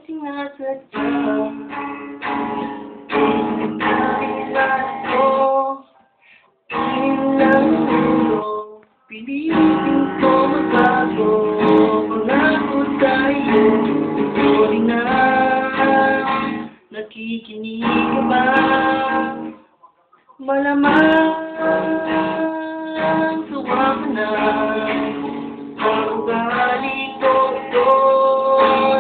sinasadya. Ko, ilang ulo, pilitin ko magbago. Pangako tayo, sorry na. Nakikinig ka ba? Malamang suwa ka na. Ang ugali ko ito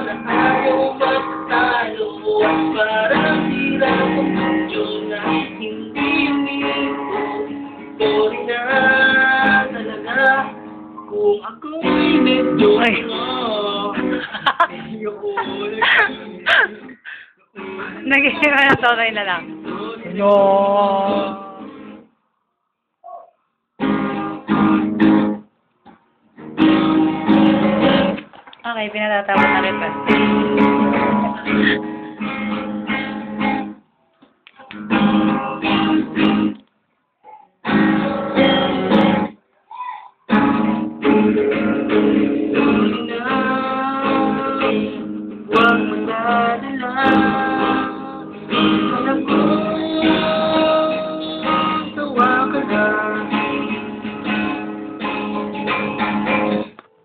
na ayaw magtalo. At parang sirang pagkudyo na hindi umiko. Sorry na talaga kung ako'y medyo medyo ulit. Naging na tunay na lang. No. Okay, pinatatapos na rin pa. Huwag magdadala. Alam ko, sawa ka na.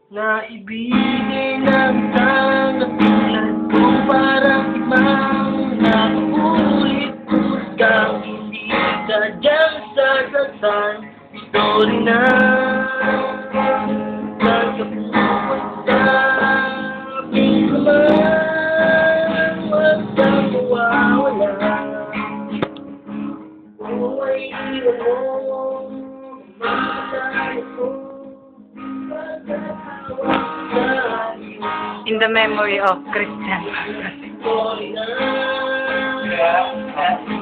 Naibigay lang sana tulad ko parang imang nakaulit-ulit kang hindi sadyang sasaktan. Sorry na. Nasa pupunta naman, huwag kang mawawala. Kung ay iwan mo, makasama ko. In the memory of Christian.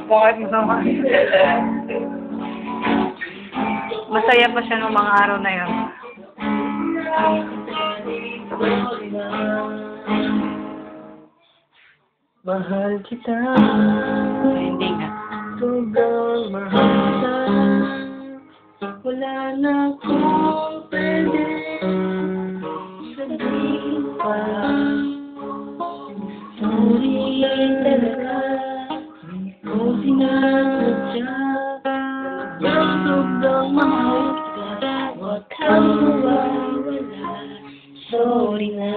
Bakit masama? Masaya pa siya nung mga araw na yun. Mahal kita. Hindi nga. Sobrang mahal kita. Wala na akong pwede sabihin pa. Sorry talaga, hindi ko sinasadya. Talagang sobrang mahal kita. Huwag kang mawawala. Sorry na.